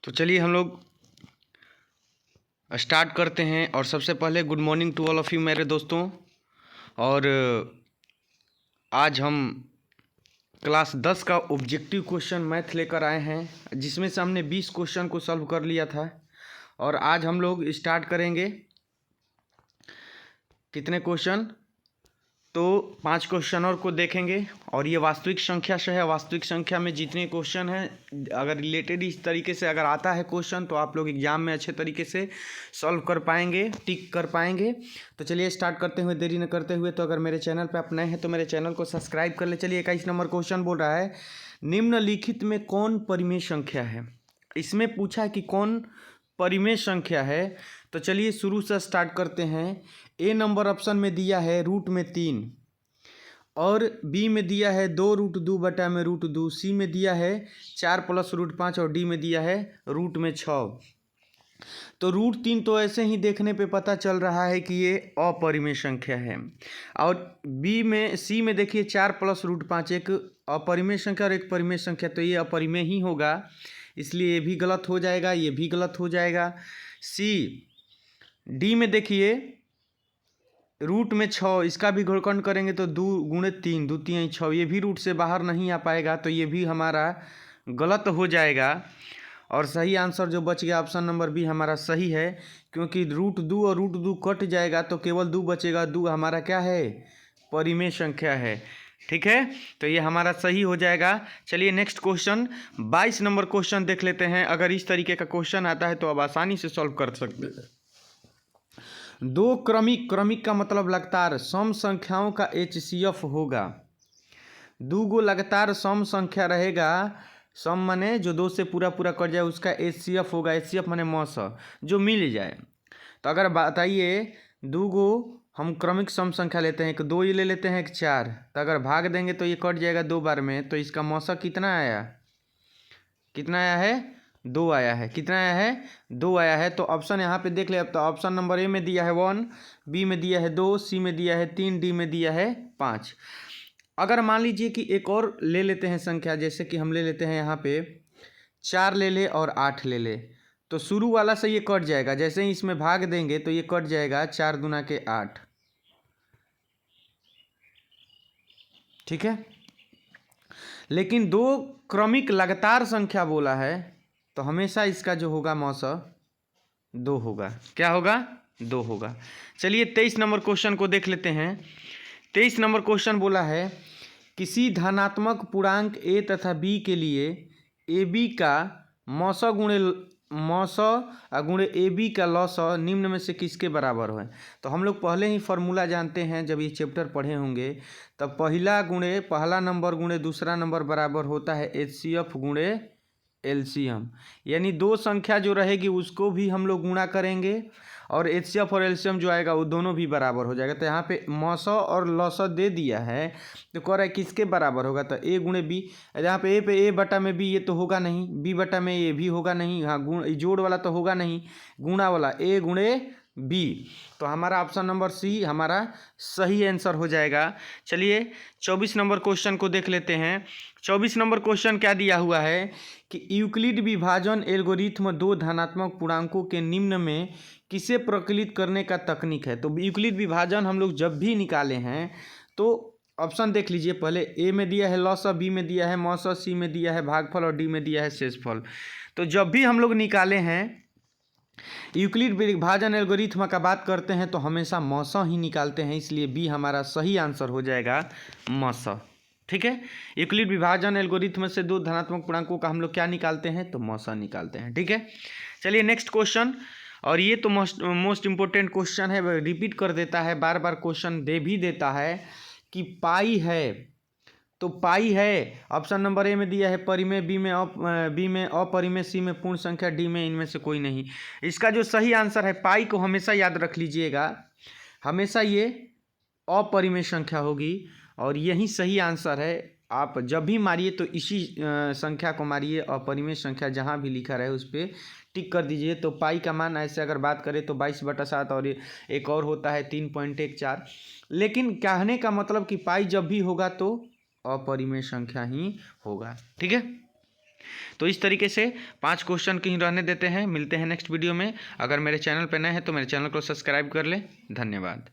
तो चलिए हम लोग स्टार्ट करते हैं। और सबसे पहले good morning to all of you मेरे दोस्तों। और आज हम क्लास 10 का ऑब्जेक्टिव क्वेश्चन मैथ लेकर आए हैं, जिसमें से हमने 20 क्वेश्चन को सॉल्व कर लिया था। और आज हम लोग स्टार्ट करेंगे कितने क्वेश्चन, तो 5 क्वेश्चन और को देखेंगे। और ये वास्तविक संख्या से है। वास्तविक संख्या में जितने क्वेश्चन हैं, अगर रिलेटेड इस तरीके से अगर आता है क्वेश्चन, तो आप लोग एग्जाम में अच्छे तरीके से सॉल्व कर पाएंगे, टिक कर पाएंगे। तो चलिए स्टार्ट करते हुए, देरी न करते हुए। तो अगर मेरे चैनल पर आप नए हैं तो मेरे चैनल को सब्सक्राइब कर ले। चलिए 21 नंबर क्वेश्चन बोल रहा है, निम्नलिखित में कौन परिमेय संख्या है। इसमें पूछा है कि कौन परिमेय संख्या है। तो चलिए शुरू से स्टार्ट करते हैं। ए नंबर ऑप्शन में दिया है रूट में 3, और बी में दिया है 2√2 बटा में √2, सी में दिया है 4 प्लस √5, और डी में दिया है रूट में 6। तो √3 तो ऐसे ही देखने पे पता चल रहा है कि ये अपरिमेय संख्या है। और सी में देखिए 4 प्लस √5 एक अपरिमेय संख्या और एक परिमेय संख्या, तो ये अपरिमेय ही होगा, इसलिए ये भी गलत हो जाएगा, ये भी गलत हो जाएगा। डी में देखिए रूट में 6, इसका भी गुणनखंड करेंगे तो 2 गुणे 3, 2 3 6, ये भी रूट से बाहर नहीं आ पाएगा, तो ये भी हमारा गलत हो जाएगा। और सही आंसर जो बच गया ऑप्शन नंबर बी हमारा सही है, क्योंकि √2 और √2 कट जाएगा तो केवल 2 बचेगा। 2 हमारा क्या है, परिमेय संख्या है। ठीक है, तो ये हमारा सही हो जाएगा। चलिए नेक्स्ट क्वेश्चन 22 नंबर क्वेश्चन देख लेते हैं। अगर इस तरीके का क्वेश्चन आता है तो अब आसानी से सॉल्व कर सकते हैं। दो क्रमिक का मतलब लगातार सम संख्याओं का HCF होगा। 2 गो लगातार सम संख्या रहेगा, सम माने जो 2 से पूरा कट जाए उसका HCF होगा। HCF माने मौस जो मिल जाए। तो अगर बताइए 2 गो हम क्रमिक सम संख्या लेते हैं, एक 2 ये ले लेते हैं, एक 4, तो अगर भाग देंगे तो ये कट जाएगा 2 बार में, तो इसका मौसा कितना आया, कितना आया है, 2 आया है। कितना आया है, 2 आया है। तो ऑप्शन यहाँ पे देख ले। अब तो ऑप्शन नंबर ए में दिया है 1, बी में दिया है 2, सी में दिया है 3, डी में दिया है 5। अगर मान लीजिए कि एक और ले लेते हैं संख्या, जैसे कि हम ले लेते हैं यहाँ पे 4 ले ले और 8 ले ले, तो शुरू वाला से ये कट जाएगा। जैसे ही इसमें भाग देंगे तो ये कट जाएगा, 4 दूना के 8। ठीक है, लेकिन 2 क्रमिक लगातार संख्या बोला है, तो हमेशा इसका जो होगा मौसा 2 होगा। क्या होगा, 2 होगा। चलिए 23 नंबर क्वेश्चन को देख लेते हैं। 23 नंबर क्वेश्चन बोला है, किसी धनात्मक पूर्णांक a तथा b के लिए ab का मौसा गुणे ab का लौसा निम्न में से किसके बराबर है। तो हम लोग पहले ही फॉर्मूला जानते हैं, जब ये चैप्टर पढ़े होंगे, तब पहला नंबर गुणे दूसरा नंबर बराबर होता है HCF गुणे एलसीएम। यानी 2 संख्या जो रहेगी उसको भी हम लोग गुणा करेंगे, और HCF और एलसीएम जो आएगा वो दोनों भी बराबर हो जाएगा। तो यहाँ पे मौसा और लौसा दे दिया है, तो कह रहा है किसके बराबर होगा, तो a गुणे बी। यहाँ पे a बटा में b, ये तो होगा नहीं, b बटा में a भी होगा नहीं, हाँ जोड़ वाला तो होगा नहीं, गुणा वाला a गुणे b। तो हमारा ऑप्शन नंबर सी हमारा सही आंसर हो जाएगा। चलिए 24 नंबर क्वेश्चन को देख लेते हैं। 24 नंबर क्वेश्चन क्या दिया हुआ है कि यूक्लिड विभाजन एल्गोरिथ्म 2 धनात्मक पूर्णांकों के निम्न में किसे प्रकलित करने का तकनीक है। तो यूक्लिड विभाजन हम लोग जब भी निकाले हैं, तो ऑप्शन देख लीजिए। पहले ए में दिया है लॉसा, बी में दिया है मौसा, सी में दिया है भागफल, और डी में दिया है शेषफल। तो जब भी हम लोग निकाले हैं यूक्लिड विभाजन एल्गोरिथ्म का बात करते हैं, तो हमेशा मौसा ही निकालते हैं, इसलिए बी हमारा सही आंसर हो जाएगा, मौसा। ठीक है, यूक्लिड विभाजन एल्गोरिथ्म से 2 धनात्मक पूर्णांकों का हम लोग क्या निकालते हैं, तो मौसा निकालते हैं। ठीक है, चलिए नेक्स्ट क्वेश्चन। और ये तो मोस्ट इम्पोर्टेंट क्वेश्चन है, रिपीट कर देता है, बार बार क्वेश्चन दे भी देता है कि पाई है। तो पाई है, ऑप्शन नंबर ए में दिया है परिमेय, बी में अपरिमेय, सी में पूर्ण संख्या, डी में इनमें से कोई नहीं। इसका जो सही आंसर है, पाई को हमेशा याद रख लीजिएगा, हमेशा ये अपरिमेय संख्या होगी, और यही सही आंसर है। आप जब भी मारिए तो इसी संख्या को मारिए, अपरिमेय संख्या जहाँ भी लिखा रहे उस पर टिक कर दीजिए। तो पाई का मान ऐसे अगर बात करें तो 22/7, और एक और होता है 3.14। लेकिन कहने का मतलब कि पाई जब भी होगा तो अपरिमेय संख्या ही होगा। ठीक है, तो तो इस तरीके से 5 क्वेश्चन कहीं रहने देते हैं। मिलते हैं नेक्स्ट वीडियो में। अगर मेरे चैनल पर नए हैं तो मेरे चैनल को सब्सक्राइब कर लें। धन्यवाद।